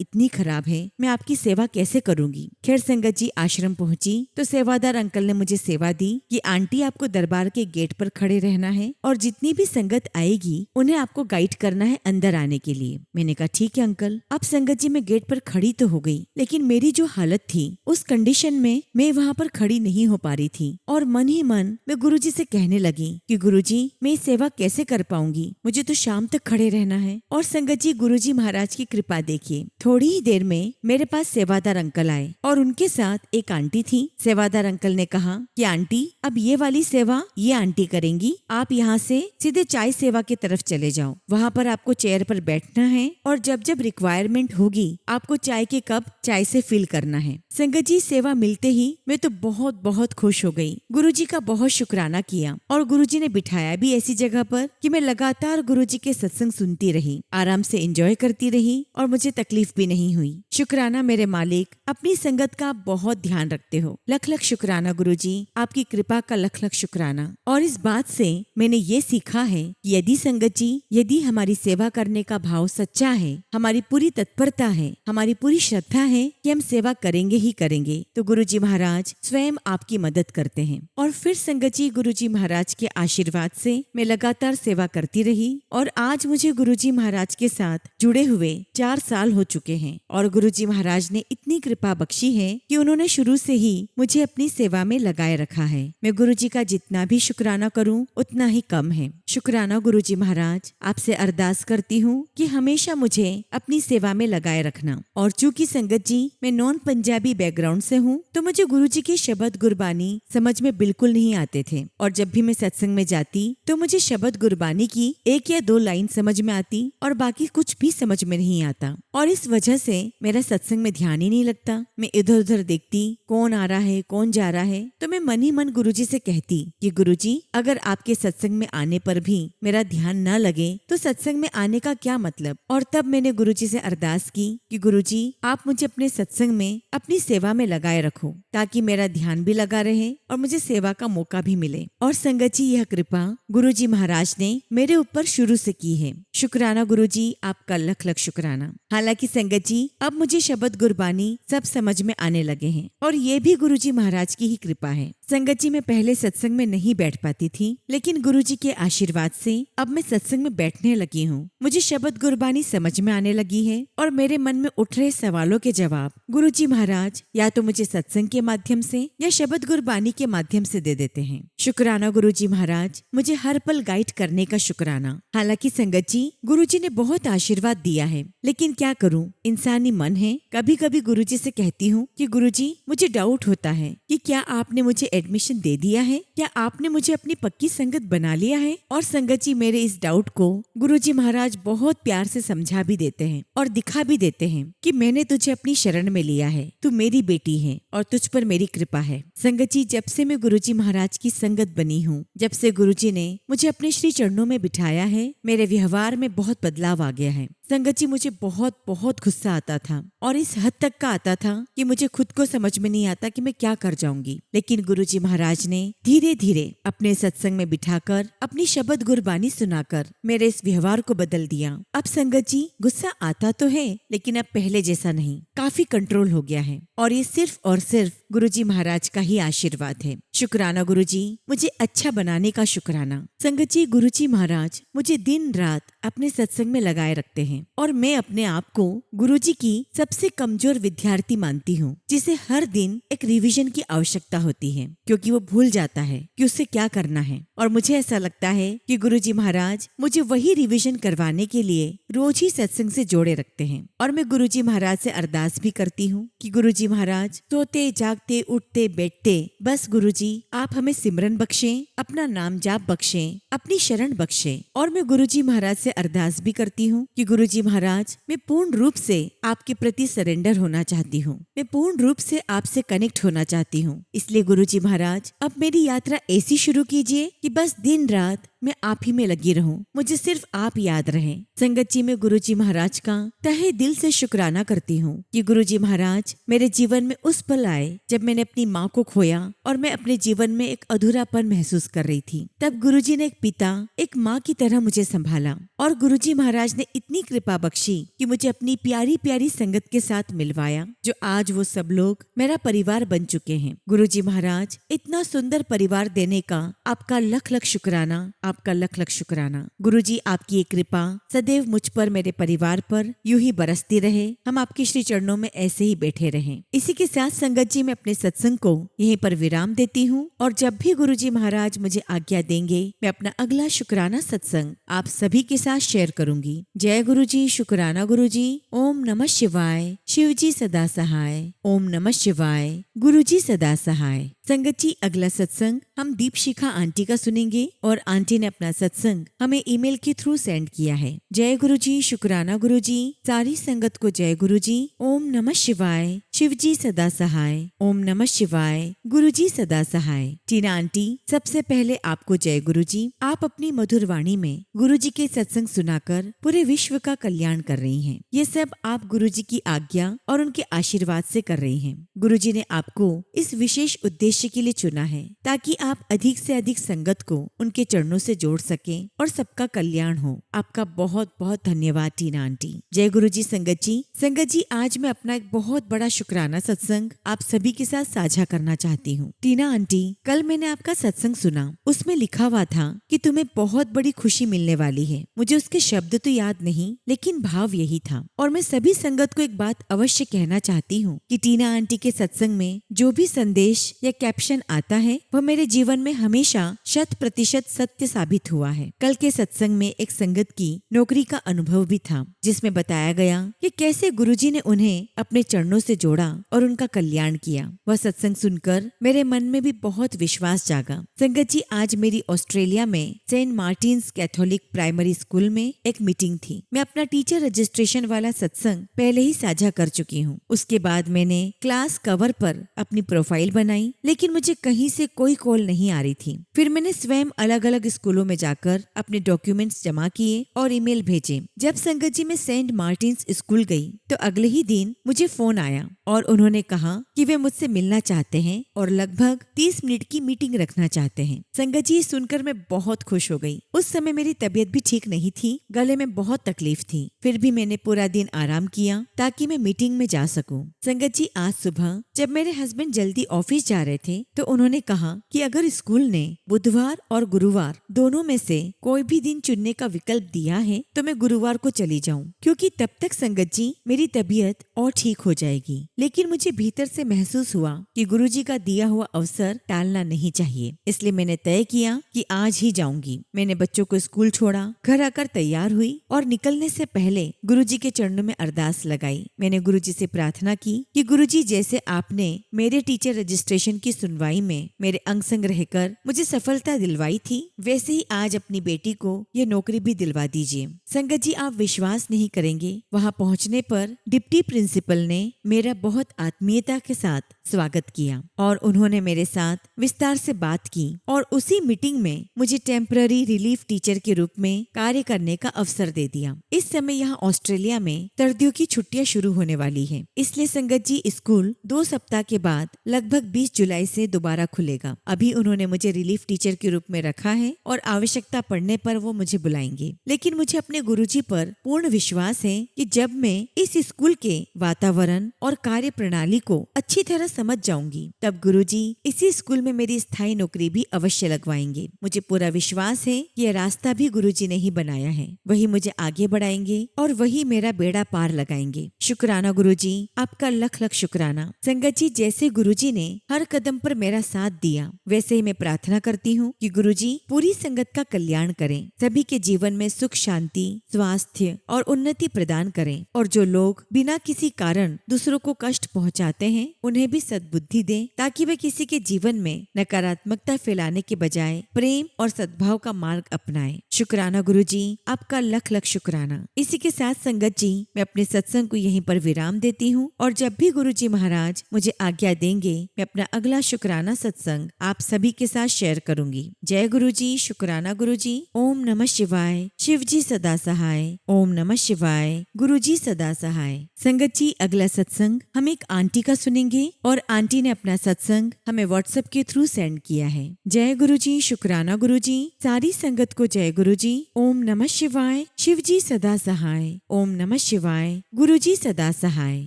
इतनी खराब है, मैं आपकी सेवा कैसे करूंगी। खैर संगत जी, आश्रम पहुंची तो सेवादार अंकल ने मुझे सेवा दी कि आंटी, आपको दरबार के गेट पर खड़े रहना है और जितनी भी संगत आएगी उन्हें आपको गाइड करना है अंदर आने के लिए। मैंने कहा ठीक है अंकल। अब संगत जी, मैं गेट पर खड़ी तो हो गई, लेकिन मेरी जो हालत थी उस कंडीशन में मैं वहाँ पर खड़ी नहीं हो पा रही थी और मन ही मन मैं गुरुजी से कहने लगी कि गुरुजी, मैं सेवा कैसे कर पाऊंगी, मुझे तो शाम तक खड़े रहना है। और संगत जी, गुरुजी महाराज की कृपा देखिए, थोड़ी ही देर में मेरे पास सेवादार अंकल आए और उनके साथ एक आंटी थी। सेवादार अंकल ने कहा कि आंटी, अब ये वाली सेवा ये आंटी करेंगी, आप यहाँ से सीधे चाय सेवा की तरफ चले जाओ, वहाँ पर आपको चेयर पर बैठना है और जब जब रिक्वायरमेंट होगी आपको चाय के कप चाय से फिल करना है। संगत जी, सेवा मिलते ही मैं तो बहुत बहुत खुश हो गई, गुरुजी का बहुत शुक्राना किया और गुरुजी ने बिठाया भी ऐसी जगह पर कि मैं लगातार गुरुजी के सत्संग सुनती रही, आराम से एंजॉय करती रही और मुझे तकलीफ भी नहीं हुई। शुक्राना मेरे मालिक, अपनी संगत का बहुत ध्यान रखते हो। लख लख शुक्राना गुरुजी, आपकी कृपा का लख लख शुक्राना। और इस बात से मैंने ये सीखा है कि यदि संगत जी, यदि हमारी सेवा करने का भाव सच्चा है, हमारी पूरी तत्परता है, हमारी पूरी श्रद्धा है कि हम सेवा करेंगे ही करेंगे, तो गुरुजी महाराज स्वयं आपकी मदद करते हैं। और फिर संगत जी, गुरुजी महाराज के आशीर्वाद से मैं लगातार सेवा करती रही और आज मुझे गुरुजी महाराज के साथ जुड़े हुए 4 साल हो चुके हैं और गुरुजी महाराज ने इतनी कृपा बख्शी है कि उन्होंने शुरू से ही मुझे अपनी सेवा में लगाए रखा है। मैं गुरुजी का जितना भी शुक्राना करूं उतना ही कम है। शुक्राना गुरुजी महाराज, आपसे अरदास करती हूँ कि हमेशा मुझे अपनी सेवा में लगाए रखना। और चूंकि संगत जी मैं नॉन पंजाबी बैकग्राउंड से हूँ तो मुझे गुरुजी के शब्द गुरबानी समझ में बिल्कुल नहीं आते थे और जब भी मैं सत्संग में जाती तो मुझे शब्द गुरबानी की 1 या 2 लाइन समझ में आती और बाकी कुछ भी समझ में नहीं आता और इस वजह से मेरा सत्संग में ध्यान ही नहीं लगता। मैं इधर उधर देखती कौन आ रहा है कौन जा रहा है, तो मैं मन ही मन गुरुजी से कहती कि गुरुजी, अगर आपके सत्संग में आने पर भी मेरा ध्यान न लगे तो सत्संग में आने का क्या मतलब। और तब मैंने गुरुजी से अरदास की कि गुरुजी, आप मुझे अपने सत्संग में अपनी सेवा में लगाए रखो ताकि मेरा ध्यान भी लगा रहे और मुझे सेवा का मौका भी मिले। और संगत जी, यह कृपा गुरुजी महाराज ने मेरे ऊपर शुरू से की है। शुक्राना गुरुजी, आपका लख लख शुक्राना। हालांकि संगत जी, अब मुझे शब्द गुरबानी सब समझ में आने लगे हैं और ये भी गुरुजी महाराज की ही कृपा है। संगत जी, मैं पहले सत्संग में नहीं बैठ पाती थी, लेकिन गुरुजी के आशीर्वाद से अब मैं सत्संग में बैठने लगी हूँ। मुझे शब्द गुरबानी समझ में आने लगी है और मेरे मन में उठ रहे सवालों के जवाब गुरुजी महाराज या तो मुझे सत्संग के माध्यम से या शब्द गुरबानी के माध्यम से दे देते हैं। शुक्राना गुरुजी महाराज, मुझे हर पल गाइड करने का शुक्राना। हालांकि संगत जी, गुरुजी ने बहुत आशीर्वाद दिया है, लेकिन क्या करूं, इंसानी मन है। कभी कभी गुरुजी से कहती हूँ कि गुरुजी, मुझे डाउट होता है कि क्या आपने मुझे एडमिशन दे दिया है, क्या आपने मुझे अपनी पक्की संगत बना लिया है। और संगत जी, मेरे इस डाउट को गुरुजी महाराज बहुत प्यार से समझा भी देते हैं और दिखा भी देते हैं कि मैंने तुझे अपनी शरण में लिया है, तू मेरी बेटी है और तुझ पर मेरी कृपा है। संगत जी, जब से मैं गुरुजी महाराज की संगत बनी हूँ, जब से गुरुजी ने मुझे अपने श्री चरणों में बिठाया है, मेरे व्यवहार में बहुत बदलाव आ गया है। संगत जी, मुझे बहुत बहुत गुस्सा आता था और इस हद तक का आता था कि मुझे खुद को समझ में नहीं आता कि मैं क्या कर जाऊंगी। लेकिन गुरुजी महाराज ने धीरे धीरे अपने सत्संग में बिठाकर अपनी शब्द गुरबानी सुनाकर मेरे इस व्यवहार को बदल दिया। अब संगत जी, गुस्सा आता तो है, लेकिन अब पहले जैसा नहीं, काफी कंट्रोल हो गया है और ये सिर्फ और सिर्फ गुरुजी महाराज का ही आशीर्वाद है। शुक्राना गुरुजी, मुझे अच्छा बनाने का शुक्राना। संगत जी, गुरुजी महाराज मुझे दिन रात अपने सत्संग में लगाए रखते हैं और मैं अपने आप को गुरुजी की सबसे कमजोर विद्यार्थी मानती हूँ, जिसे हर दिन एक रिवीजन की आवश्यकता होती है, क्योंकि वो भूल जाता है कि उसे क्या करना है। और मुझे ऐसा लगता है कि गुरुजी महाराज मुझे वही रिवीजन करवाने के लिए रोज ही सत्संग से जोड़े रखते हैं। और मैं गुरुजी महाराज से अरदास भी करती हूँ कि गुरुजी महाराज सोते जागते उठते बैठते बस गुरुजी आप हमें सिमरन बख्शें, अपना नाम जाप बख्शें, अपनी शरण बख्शें। और मैं गुरुजी महाराज से अरदास भी करती हूँ कि गुरुजी महाराज मैं पूर्ण रूप से आपके प्रति सरेंडर होना चाहती हूँ, मैं पूर्ण रूप से आपसे कनेक्ट होना चाहती हूँ। इसलिए गुरुजी महाराज अब मेरी यात्रा ऐसी शुरू कीजिए कि बस दिन रात मैं आप ही में लगी रहूं, मुझे सिर्फ आप याद रहें। संगत जी, मैं गुरुजी महाराज का तहे दिल से शुक्राना करती हूँ कि गुरुजी महाराज मेरे जीवन में उस पल आए जब मैंने अपनी माँ को खोया और मैं अपने जीवन में एक अधूरापन महसूस कर रही थी। तब गुरुजी ने एक पिता, एक माँ की तरह मुझे संभाला और गुरुजी महाराज ने इतनी कृपा बख्शी कि मुझे अपनी प्यारी प्यारी संगत के साथ मिलवाया, जो आज वो सब लोग मेरा परिवार बन चुके हैं। गुरुजी महाराज, इतना सुंदर परिवार देने का आपका लख लख शुक्राना, आपका लख लख शुक्राना। गुरुजी, आपकी ये कृपा सदैव मुझ पर, मेरे परिवार पर यूं ही बरसती रहे। हम आपके श्री चरणों में ऐसे ही बैठे रहें। इसी के साथ संगत जी, मैं अपने सत्संग को यहीं पर विराम देती हूँ और जब भी गुरुजी महाराज मुझे आज्ञा देंगे, मैं अपना अगला शुक्राना सत्संग आप सभी के साथ शेयर करूंगी। जय गुरुजी, शुक्राना गुरुजी। ओम नमः शिवाय। शिवजी सदा सहाय। ओम नमः शिवाय। गुरुजी सदा सहाय। संगत जी, अगला सत्संग हम दीपशिखा आंटी का सुनेंगे और आंटी ने अपना सत्संग हमें ईमेल के थ्रू सेंड किया है। जय गुरुजी, शुक्राना गुरुजी। सारी संगत को जय गुरुजी। ओम नमः शिवाय। शिवजी सदा सहाय। ओम नमः शिवाय। गुरुजी सदा सहाय। टीना आंटी, सबसे पहले आपको जय गुरुजी। आप अपनी मधुर वाणी में गुरुजी के सत्संग सुनाकर पूरे विश्व का कल्याण कर रही हैं। ये सब आप गुरुजी की आज्ञा और उनके आशीर्वाद से कर रही हैं। गुरुजी ने आपको इस विशेष उद्देश्य के लिए चुना है ताकि आप अधिक से अधिक संगत को उनके चरणों से जोड़ सकें और सबका कल्याण हो। आपका बहुत बहुत धन्यवाद टीना आंटी। जय गुरुजी। संगत जी, आज मैं अपना एक बहुत बड़ा शुक्राना सत्संग आप सभी के साथ साझा करना चाहती हूँ। टीना आंटी, कल मैंने आपका सत्संग सुना, उसमें लिखा हुआ था कि तुम्हें बहुत बड़ी खुशी मिलने वाली है। मुझे उसके शब्द तो याद नहीं, लेकिन भाव यही था। और मैं सभी संगत को एक बात अवश्य कहना चाहती हूँ कि टीना आंटी के सत्संग में जो भी संदेश या कैप्शन आता है वह मेरे जीवन में हमेशा 100% सत्य साबित हुआ है। कल के सत्संग में एक संगत की नौकरी का अनुभव भी था, जिसमें बताया गया कि कैसे गुरुजी ने उन्हें अपने चरणों से जोड़ा और उनका कल्याण किया। वह सत्संग सुनकर मेरे मन में भी बहुत विश्वास जागा। संगत जी, आज मेरी ऑस्ट्रेलिया में Saint Martin's Catholic Primary School में एक मीटिंग थी। मैं अपना टीचर रजिस्ट्रेशन वाला सत्संग पहले ही साझा कर चुकी हूँ। उसके बाद मैंने क्लास कवर पर अपनी प्रोफाइल बनाई, लेकिन मुझे कहीं से कोई कॉल नहीं आ रही थी। फिर मैंने स्वयं अलग अलग स्कूलों में जाकर अपने डॉक्यूमेंट्स जमा किए और ईमेल भेजे। जब संगत जी मैं सेंट मार्टिन्स स्कूल गई तो अगले ही दिन मुझे फोन आया और उन्होंने कहा कि वे मुझसे मिलना चाहते हैं और लगभग 30 मिनट की मीटिंग रखना चाहते हैं। संगत जी, सुनकर मैं बहुत खुश हो गई। उस समय मेरी तबीयत भी ठीक नहीं थी, गले में बहुत तकलीफ थी। फिर भी मैंने पूरा दिन आराम किया ताकि मैं मीटिंग में जा सकूं। संगत जी, आज सुबह जब मेरे हस्बैंड जल्दी ऑफिस जा रहे थे तो उन्होंने कहा कि अगर स्कूल ने बुधवार और गुरुवार दोनों में से कोई भी दिन चुनने का विकल्प दिया है तो मैं गुरुवार को चली जाऊं, क्योंकि तब तक संगत जी मेरी तबीयत और ठीक हो जाएगी। लेकिन मुझे भीतर से महसूस हुआ कि गुरुजी का दिया हुआ अवसर टालना नहीं चाहिए, इसलिए मैंने तय किया कि आज ही जाऊंगी। मैंने बच्चों को स्कूल छोड़ा, घर आकर तैयार हुई और निकलने से पहले गुरुजी के चरणों में अरदास लगाई। मैंने गुरुजी से प्रार्थना की कि गुरुजी, जैसे आपने मेरे टीचर रजिस्ट्रेशन की सुनवाई में मेरे अंग संग रहकर मुझे सफलता दिलवाई थी, वैसे ही आज अपनी बेटी को ये नौकरी भी दिलवा दीजिए। संगत जी, आप विश्वास नहीं करेंगे, वहाँ पहुँचने पर डिप्टी प्रिंसिपल ने मेरा बहुत आत्मीयता के साथ स्वागत किया और उन्होंने मेरे साथ विस्तार से बात की और उसी मीटिंग में मुझे टेम्पररी रिलीफ टीचर के रूप में कार्य करने का अवसर दे दिया। इस समय यहाँ ऑस्ट्रेलिया में सर्दियों की छुट्टियां शुरू होने वाली है, इसलिए संगत जी स्कूल 2 सप्ताह के बाद लगभग 20 जुलाई से दोबारा खुलेगा। अभी उन्होंने मुझे रिलीफ टीचर के रूप में रखा है और आवश्यकता पड़ने पर वो मुझे बुलाएंगे। लेकिन मुझे अपने गुरुजी पर पूर्ण विश्वास है कि जब मैं इस स्कूल के वातावरण और कार्य प्रणाली को अच्छी तरह समझ जाऊंगी तब गुरुजी इसी स्कूल में मेरी स्थायी नौकरी भी अवश्य लगवाएंगे। मुझे पूरा विश्वास है कि यह रास्ता भी गुरुजी ने ही बनाया है, वही मुझे आगे बढ़ाएंगे और वही मेरा बेड़ा पार लगाएंगे। शुक्राना गुरुजी, आपका लख लख शुक्राना। संगत जी, जैसे गुरुजी ने हर कदम पर मेरा साथ दिया, वैसे ही मैं प्रार्थना करती हूँ कि गुरुजी पूरी संगत का कल्याण करें, सभी के जीवन में सुख शांति स्वास्थ्य और उन्नति प्रदान करें, और जो लोग बिना किसी कारण दूसरों को कष्ट पहुँचाते हैं उन्हें भी सद्बुद्धि दें, ताकि वे किसी के जीवन में नकारात्मकता फैलाने के बजाय प्रेम और सद्भाव का मार्ग अपनाएं। शुक्राना गुरुजी, आपका लख लख शुक्राना। इसी के साथ संगत जी, मैं अपने सत्संग को यहीं पर विराम देती हूँ, और जब भी गुरुजी महाराज मुझे आज्ञा देंगे मैं अपना अगला शुक्राना सत्संग आप सभी के साथ शेयर करूंगी। जय गुरुजी, शुक्राना गुरुजी। ओम नमः शिवाय। शिव जी सदा सहाय। ओम नमः शिवाय। गुरुजी सदा सहाय। संगत जी, अगला सत्संग हम एक आंटी का सुनेंगे, और आंटी ने अपना सत्संग हमें व्हाट्सएप के थ्रू सेंड किया है। जय गुरुजी, शुक्राना गुरुजी। सारी संगत को जय गुरुजी। ओम नमः शिवाय। शिव जी सदा सहाय। ओम नमः शिवाय। गुरुजी सदा सहाय।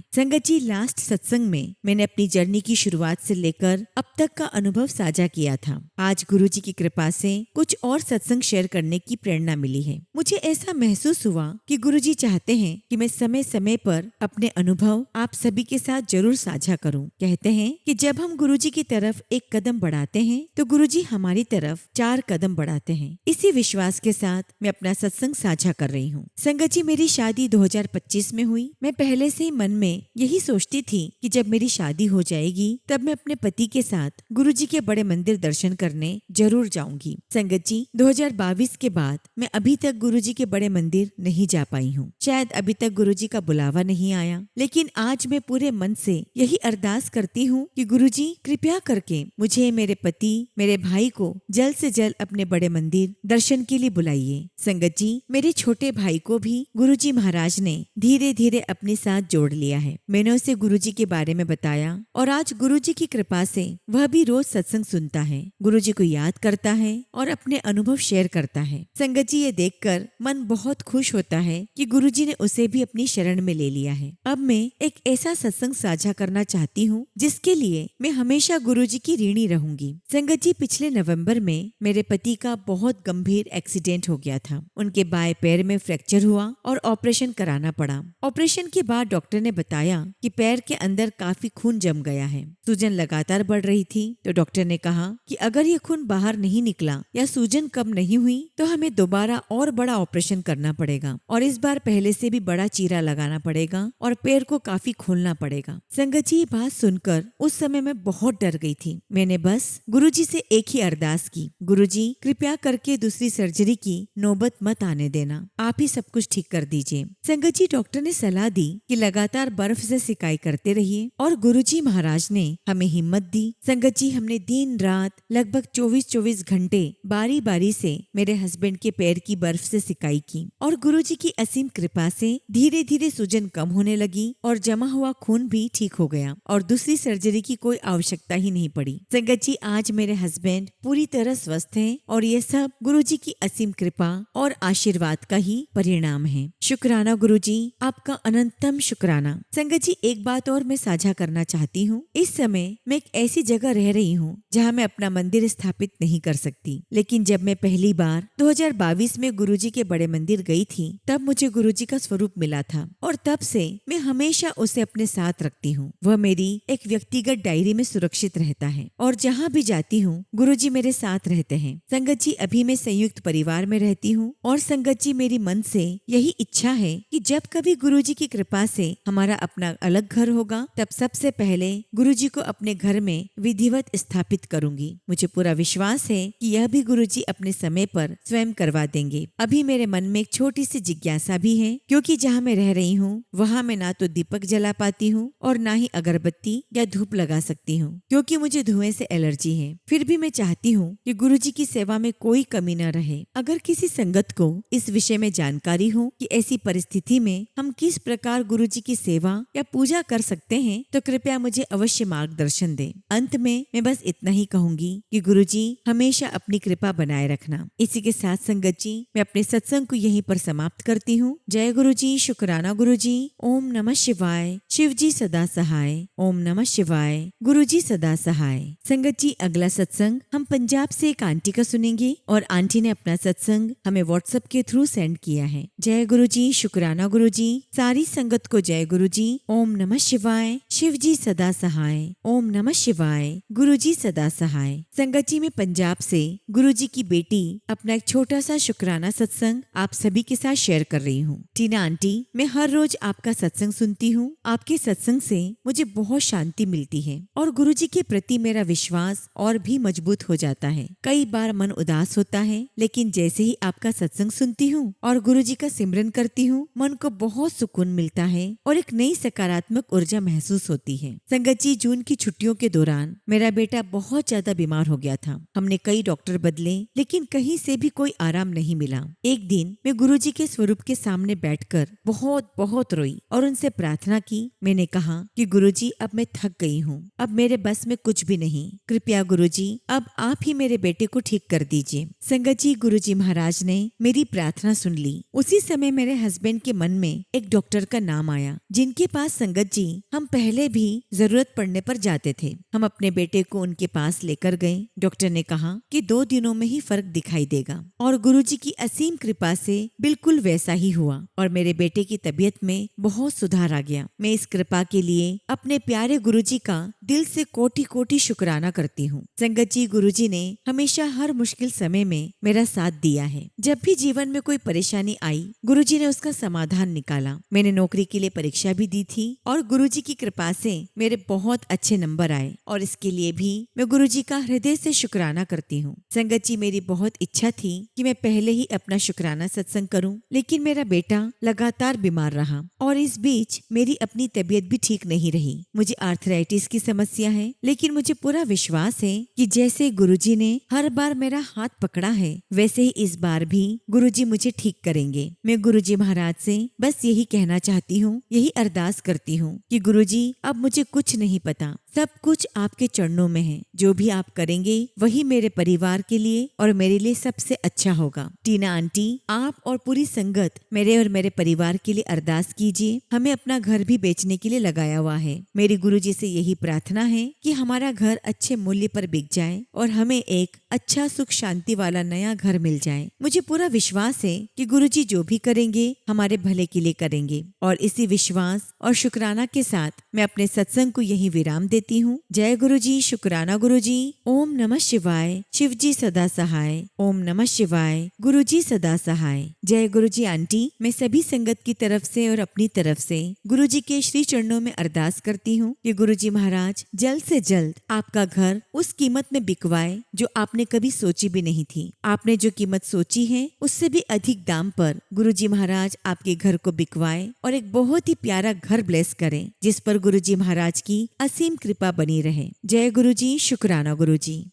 संगत जी, लास्ट सत्संग में मैंने अपनी जर्नी की शुरुआत से लेकर अब तक का अनुभव साझा किया था। आज गुरुजी की कृपा से कुछ और सत्संग शेयर करने की प्रेरणा मिली है। मुझे ऐसा महसूस हुआ कि गुरुजी चाहते हैं कि मैं समय समय पर अपने अनुभव आप सभी के साथ जरूर साझा करूं। कहते हैं कि जब हम गुरुजी की तरफ एक कदम बढ़ाते हैं तो गुरुजी हमारी तरफ 4 कदम बढ़ाते हैं। इसी विश्वास के साथ मैं अपना सत्संग साझा कर रही हूँ। संगत जी, मेरी शादी 2025 में हुई। मैं पहले से ही मन में यही सोचती थी कि जब मेरी शादी हो जाएगी तब मैं अपने पति के साथ गुरुजी के बड़े मंदिर दर्शन करने जरूर जाऊंगी। संगत जी, 2022 के बाद मैं अभी तक गुरुजी के बड़े मंदिर नहीं जा पाई हूँ। शायद अभी तक गुरुजी का बुलावा नहीं आया, लेकिन आज मैं पूरे मन से यही अरदास करती हूँ कि गुरुजी कृपया करके मुझे, मेरे पति, मेरे भाई को जल्द से जल्द अपने बड़े मंदिर दर्शन के लिए बुलाइए। संगत जी, मेरे छोटे भाई को भी गुरुजी महाराज ने धीरे धीरे अपने साथ जोड़ लिया है। मैंने उसे गुरुजी के बारे में बताया, और आज गुरुजी की कृपा से वह भी रोज सत्संग सुनता है, गुरुजी को याद करता है और अपने अनुभव शेयर करता है। संगत जी, ये देखकर मन बहुत खुश होता है कि गुरुजी ने उसे भी अपनी शरण में ले लिया है। अब मैं एक ऐसा सत्संग साझा करना चाहती हूँ जिसके लिए मैं हमेशा गुरुजी की ऋणी रहूंगी। संगत जी, पिछले नवंबर में मेरे पति का बहुत गंभीर एक्सीडेंट हो गया था। उनके बाएं पैर में फ्रैक्चर हुआ और ऑपरेशन कराना पड़ा। ऑपरेशन के बाद डॉक्टर ने बताया कि पैर के अंदर काफी खून जम गया है। सूजन लगातार बढ़ रही थी, तो डॉक्टर ने कहा कि अगर ये खून बाहर नहीं निकला या सूजन कम नहीं हुई तो हमें दोबारा और बड़ा ऑपरेशन करना पड़ेगा, और इस बार पहले से भी बड़ा चीरा लगाना पड़ेगा और पैर को काफी खोलना पड़ेगा। संगत जी, बात सुनकर उस समय मैं बहुत डर गई थी। मैंने बस गुरुजी से एक ही अरदास की, गुरुजी कृपया करके दूसरी सर्जरी की नौबत मत आने देना, आप ही सब कुछ ठीक कर दीजिए। संगत जी, डॉक्टर ने सलाह दी कि लगातार बर्फ से सिकाई करते रहिए, और गुरुजी महाराज ने हमें हिम्मत दी। संगत जी, हमने दिन रात लगभग 24 घंटे बारी बारी से मेरे हस्बैंड के पैर की बर्फ से सिकाई की, और गुरुजी की असीम कृपा से धीरे धीरे सूजन कम होने लगी और जमा हुआ खून भी ठीक हो गया, और दूसरी सर्जरी की कोई आवश्यकता ही नहीं पड़ी। संगत जी, आज मेरे हस्बैंड पूरी तरह स्वस्थ हैं, और ये सब गुरुजी की असीम कृपा और आशीर्वाद का ही परिणाम है। शुक्राना गुरुजी, आपका अनंतम शुक्राना। संगत जी, एक बात और मैं साझा करना चाहती हूँ। इस समय मैं एक ऐसी जगह रह रही हूँ जहाँ मैं अपना मंदिर स्थापित नहीं कर सकती, लेकिन जब मैं पहली बार 2022 में गुरुजी के बड़े मंदिर गई थी तब मुझे गुरुजी का स्वरूप मिला था, और तब से मैं हमेशा उसे अपने साथ रखती हूँ। वह मेरी एक व्यक्तिगत डायरी में सुरक्षित रहता है, और जहाँ भी जाती हूँ गुरुजी मेरे साथ रहते हैं। संगत जी, अभी मैं संयुक्त परिवार में रहती हूँ, और संगत जी, मेरी मन से यही इच्छा है कि जब कभी गुरुजी की कृपा से हमारा अपना अलग घर होगा तब सबसे पहले गुरुजी को अपने घर में विधिवत स्थापित करूंगी। मुझे पूरा विश्वास है कि यह भी गुरुजी अपने समय पर स्वयं करवा देंगे। अभी मेरे मन में एक छोटी सी जिज्ञासा भी है, क्योंकि जहाँ मैं रह रही हूँ वहाँ मैं ना तो दीपक जला पाती हूँ और ना ही अगरबत्ती या धूप लगा सकती हूँ, क्योंकि मुझे धुएं से एलर्जी है। फिर भी मैं चाहती हूँ कि गुरुजी की सेवा में कोई कमी न रहे। अगर किसी संगत को इस विषय में जानकारी हो कि ऐसी परिस्थिति में हम किस प्रकार गुरुजी की सेवा या पूजा कर सकते हैं, तो कृपया मुझे अवश्य मार्गदर्शन दें। अंत में मैं बस इतना ही कहूंगी कि गुरुजी हमेशा अपनी कृपा बनाए रखना। इसी के साथ संगत जी, मैं अपने सत्संग को यहीं पर समाप्त करती हूँ। जय गुरुजी, शुक्राना गुरुजी। ओम नमः शिवाय। शिव जी सदा सहाय। ओम नमः शिवाय। गुरुजी सदा सहाय। संगत जी, अगला सत्संग हम पंजाब से एक आंटी का सुनेंगे और आंटी ने अपना सत्संग हमें व्हाट्सएप के थ्रू सेंड किया है। जय गुरुजी, शुक्राना गुरुजी। सारी संगत को जय गुरुजी। ओम नमः शिवाय। शिव जी सदा सहाय। ओम नमः शिवाय। गुरुजी सदा सहाय। संगत जी, मैं पंजाब से गुरुजी की बेटी अपना एक छोटा सा शुक्राना सत्संग आप सभी के साथ शेयर कर रही हूँ। टीना आंटी, मैं हर रोज आपका सत्संग सुनती हूँ। आपके सत्संग से मुझे बहुत शांति मिलती है और गुरुजी के प्रति मेरा विश्वास और भी मजबूत हो जाता है। कई बार मन उदास होता है, लेकिन जैसे ही आपका सत्संग सुनती हूँ और गुरुजी का सिमरन करती हूँ, मन को बहुत सुकून मिलता है और एक नई सकारात्मक ऊर्जा महसूस होती है। संगत जी, जून की छुट्टियों के दौरान मेरा बेटा बहुत ज्यादा बीमार हो गया था। हमने कई डॉक्टर बदले, लेकिन कहीं से भी कोई आराम नहीं मिला। एक दिन मैं गुरुजी के स्वरूप के सामने बैठकर बहुत बहुत रोई और उनसे प्रार्थना की। मैंने कहा कि गुरुजी, अब मैं थक गई हूँ, अब मेरे बस में कुछ भी नहीं। कृपया गुरुजी, अब आप ही मेरे बेटे को ठीक कर दीजिए। संगत जी, गुरुजी महाराज ने मेरी प्रार्थना सुन ली। उसी समय मेरे हस्बैंड के मन में एक डॉक्टर का नाम आया, जिनके पास संगत जी हम पहले भी जरूरत पड़ने पर जाते थे। हम अपने बेटे को उनके पास लेकर गए। डॉक्टर ने कहा कि 2 दिनों में ही फर्क दिखाई देगा और गुरुजी की असीम कृपा से बिल्कुल वैसा ही हुआ और मेरे बेटे की तबीयत में बहुत सुधार आ गया। मैं इस कृपा के लिए अपने प्यारे गुरुजी का दिल से कोटि कोटि शुक्राना करती हूँ। संगत जी, गुरुजी ने हमेशा हर मुश्किल समय में मेरा साथ दिया है। जब भी जीवन में कोई परेशानी आई, गुरुजी ने उसका समाधान निकाला। मैंने नौकरी के लिए परीक्षा भी दी थी और गुरुजी की कृपा से मेरे बहुत अच्छे नंबर आए और इसके लिए भी मैं गुरुजी का हृदय से शुक्राना करती हूँ। संगत जी, मेरी बहुत इच्छा थी कि मैं पहले ही अपना शुक्राना सत्संग करूं, लेकिन मेरा बेटा लगातार बीमार रहा और इस बीच मेरी अपनी तबीयत भी ठीक नहीं रही। मुझे आर्थराइटिस की समस्या है, लेकिन मुझे पूरा विश्वास है कि जैसे गुरुजी ने हर बार मेरा हाथ पकड़ा है, वैसे ही इस बार भी गुरुजी मुझे ठीक करेंगे। मैं गुरुजी महाराज से बस यही कहना चाहती हूँ, यही अरदास करती हूँ कि गुरुजी, अब मुझे कुछ नहीं पता, सब कुछ आपके चरणों में है। जो भी आप करेंगे वही मेरे परिवार के लिए और मेरे लिए सबसे अच्छा होगा। टीना आंटी, आप और पूरी संगत मेरे और मेरे परिवार के लिए अरदास कीजिए। हमें अपना घर भी बेचने के लिए लगाया हुआ है। मेरी गुरुजी से यही प्रार्थना है कि हमारा घर अच्छे मूल्य पर बिक जाए और हमें एक अच्छा सुख शांति वाला नया घर मिल जाए। मुझे पूरा विश्वास है कि गुरुजी जो भी करेंगे हमारे भले के लिए करेंगे और इसी विश्वास और शुक्राना के साथ मैं अपने सत्संग को यही विराम देती हूँ। जय गुरुजी, शुक्राना गुरुजी। ओम नमः शिवाय। शिव जी सदा सहाय। ओम नमः शिवाय। गुरुजी सदा सहाय। जय गुरुजी आंटी, मैं सभी संगत की तरफ से और अपनी तरफ से गुरुजी के श्री चरणों में अरदास करती हूँ कि गुरुजी महाराज जल्द से जल्द आपका घर उस कीमत में बिकवाए जो आपने कभी सोची भी नहीं थी। आपने जो कीमत सोची है उससे भी अधिक दाम पर गुरुजी महाराज आपके घर को बिकवाए और एक बहुत ही प्यारा घर ब्लेस करें, जिस पर गुरुजी महाराज की असीम कृपा बनी रहे। जय गुरुजी, शुक्राना गुरुजी।